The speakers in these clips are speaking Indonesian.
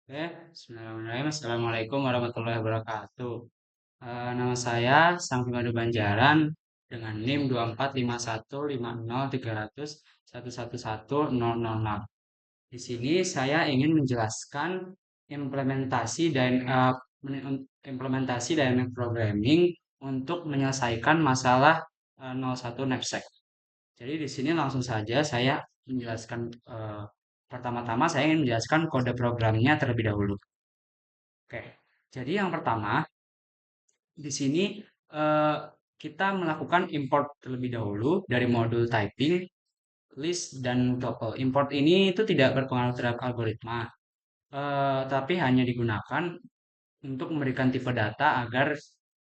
Oke, bismillahirrahmanirrahim. Assalamualaikum warahmatullahi wabarakatuh. Nama saya Sangfi Madu Banjaran dengan NIM 2451503001111000. Di sini saya ingin menjelaskan implementasi dan implementasi dynamic programming untuk menyelesaikan masalah 01 knapsack. Jadi di sini langsung saja saya menjelaskan pertama-tama saya ingin menjelaskan kode programnya terlebih dahulu. Oke, jadi yang pertama di sini eh, kita melakukan import terlebih dahulu dari modul typing, list, dan tuple. Import ini itu tidak berpengaruh terhadap algoritma, tapi hanya digunakan untuk memberikan tipe data agar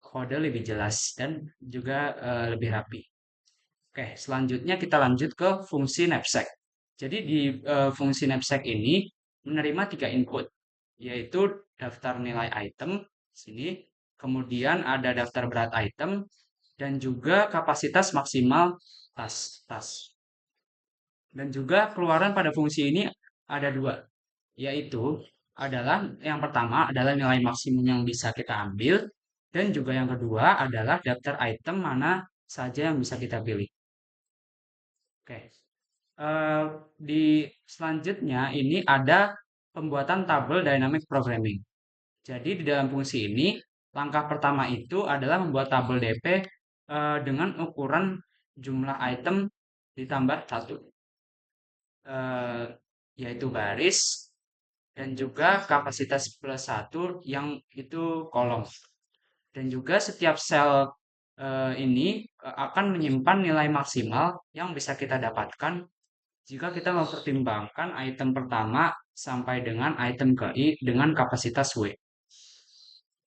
kode lebih jelas dan juga lebih rapi. Oke, selanjutnya kita lanjut ke fungsi knapsack. Jadi di fungsi knapsack ini menerima tiga input, yaitu daftar nilai item sini, kemudian ada daftar berat item, dan juga kapasitas maksimal tas. Dan juga keluaran pada fungsi ini ada dua, yaitu adalah yang pertama adalah nilai maksimum yang bisa kita ambil, dan juga yang kedua adalah daftar item mana saja yang bisa kita pilih. Oke. Eh, di selanjutnya ini ada pembuatan tabel dynamic programming. Jadi di dalam fungsi ini langkah pertama itu adalah membuat tabel DP dengan ukuran jumlah item ditambah satu, eh, yaitu baris dan juga kapasitas plus satu yang itu kolom. Dan juga setiap sel ini akan menyimpan nilai maksimal yang bisa kita dapatkan jika kita mempertimbangkan item pertama sampai dengan item KI dengan kapasitas W.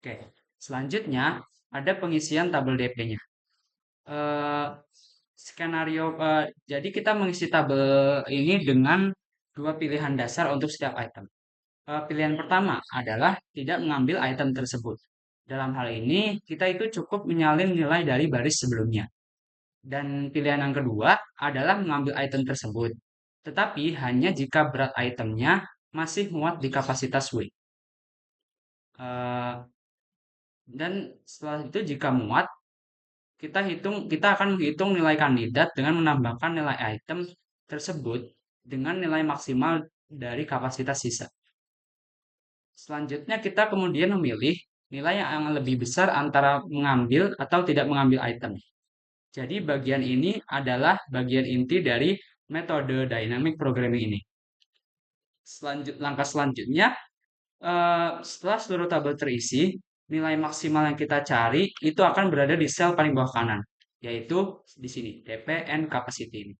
Oke, selanjutnya ada pengisian tabel DP-nya. Eh, skenario, jadi kita mengisi tabel ini dengan dua pilihan dasar untuk setiap item. Pilihan pertama adalah tidak mengambil item tersebut. Dalam hal ini, kita itu cukup menyalin nilai dari baris sebelumnya. Dan pilihan yang kedua adalah mengambil item tersebut, tetapi hanya jika berat itemnya masih muat di kapasitas W. Eh, dan setelah itu jika muat, kita akan menghitung nilai kandidat dengan menambahkan nilai item tersebut dengan nilai maksimal dari kapasitas sisa. Selanjutnya kita kemudian memilih nilai yang lebih besar antara mengambil atau tidak mengambil item. Jadi bagian ini adalah bagian inti dari metode dynamic programming ini. Langkah selanjutnya, setelah seluruh tabel terisi, nilai maksimal yang kita cari itu akan berada di sel paling bawah kanan, yaitu di sini, DPN capacity ini.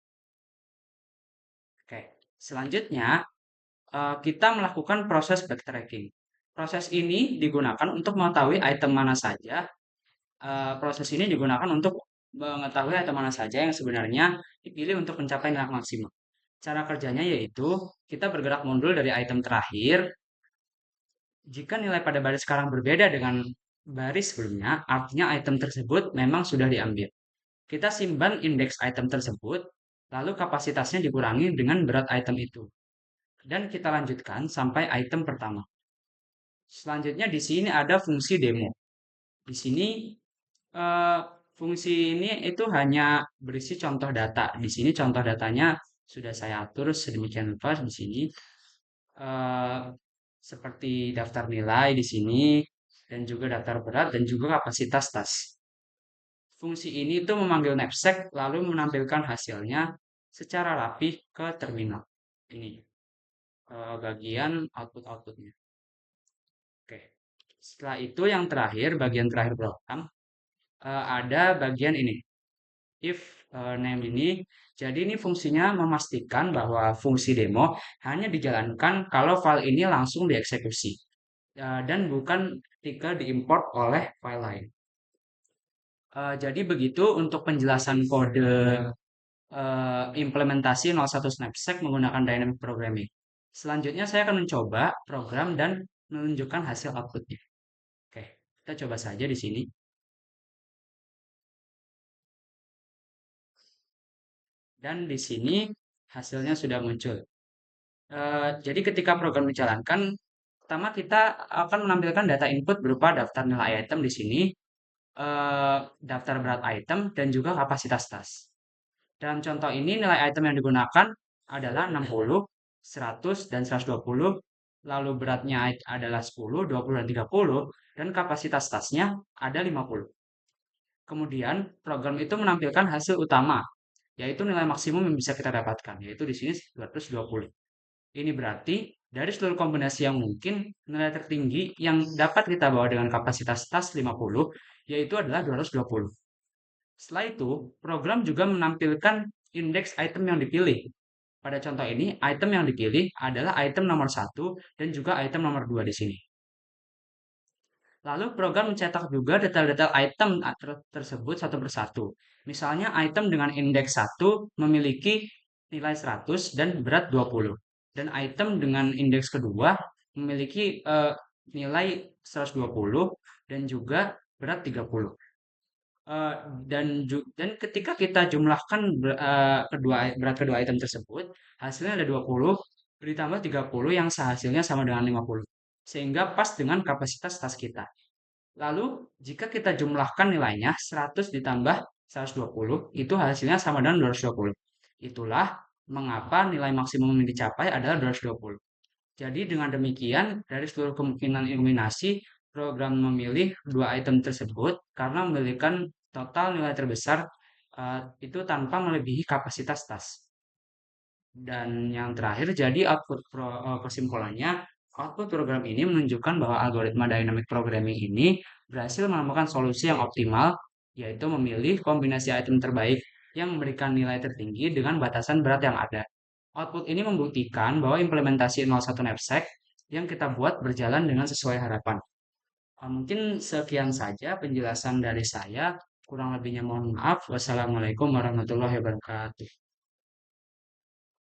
Oke, selanjutnya kita melakukan proses backtracking. Proses ini digunakan untuk mengetahui item mana saja. Proses ini digunakan untuk mengetahui item mana saja yang sebenarnya dipilih untuk mencapai nilai maksimal. Cara kerjanya yaitu kita bergerak mundur dari item terakhir. Jika nilai pada baris sekarang berbeda dengan baris sebelumnya, artinya item tersebut memang sudah diambil. Kita simpan indeks item tersebut, lalu kapasitasnya dikurangi dengan berat item itu. Dan kita lanjutkan sampai item pertama. Selanjutnya di sini ada fungsi demo. Di sini eh, fungsi ini itu hanya berisi contoh data. Di sini contoh datanya sudah saya atur sedemikian rupa di sini. eh, Seperti daftar nilai di sini dan juga daftar berat dan juga kapasitas tas. Fungsi ini itu memanggil knapsack lalu menampilkan hasilnya secara rapih ke terminal. Ini bagian output-outputnya. Oke. Setelah itu yang terakhir, bagian terakhir program, ada bagian ini, if name ini. Jadi ini fungsinya memastikan bahwa fungsi demo hanya dijalankan kalau file ini langsung dieksekusi dan bukan ketika diimport oleh file lain. Jadi begitu untuk penjelasan kode implementasi 01 Snapseek menggunakan dynamic programming. Selanjutnya saya akan mencoba program dan menunjukkan hasil outputnya. Oke, kita coba saja di sini. Dan di sini hasilnya sudah muncul. Jadi ketika program dijalankan, Pertama kita akan menampilkan data input berupa daftar nilai item di sini, daftar berat item, dan juga kapasitas tas. Dalam contoh ini nilai item yang digunakan adalah 60, 100, dan 120, lalu beratnya adalah 10, 20, dan 30, dan kapasitas tasnya ada 50. Kemudian program itu menampilkan hasil utama, yaitu nilai maksimum yang bisa kita dapatkan, yaitu di sini 220. Ini berarti dari seluruh kombinasi yang mungkin, nilai tertinggi yang dapat kita bawa dengan kapasitas tas 50, yaitu adalah 220. Setelah itu, program juga menampilkan indeks item yang dipilih. Pada contoh ini, item yang dipilih adalah item nomor satu dan juga item nomor 2 di sini. Lalu program mencetak juga detail-detail item tersebut satu persatu. Misalnya item dengan indeks 1 memiliki nilai 100 dan berat 20. Dan item dengan indeks kedua memiliki nilai 120 dan juga berat 30. Eh, dan ketika kita jumlahkan berat kedua item tersebut, hasilnya ada 20 ditambah 30 yang sehasilnya sama dengan 50. Sehingga pas dengan kapasitas tas kita. Lalu, jika kita jumlahkan nilainya 100 ditambah 120, itu hasilnya sama dengan 220. Itulah mengapa nilai maksimum yang dicapai adalah 220. Jadi dengan demikian, dari seluruh kemungkinan eliminasi, program memilih dua item tersebut karena memiliki total nilai terbesar itu tanpa melebihi kapasitas tas. Dan yang terakhir, jadi kesimpulannya, output program ini menunjukkan bahwa algoritma dynamic programming ini berhasil menemukan solusi yang optimal, yaitu memilih kombinasi item terbaik yang memberikan nilai tertinggi dengan batasan berat yang ada. Output ini membuktikan bahwa implementasi 01 knapsack yang kita buat berjalan dengan sesuai harapan. Mungkin sekian saja penjelasan dari saya. Kurang lebihnya mohon maaf. Wassalamualaikum warahmatullahi wabarakatuh.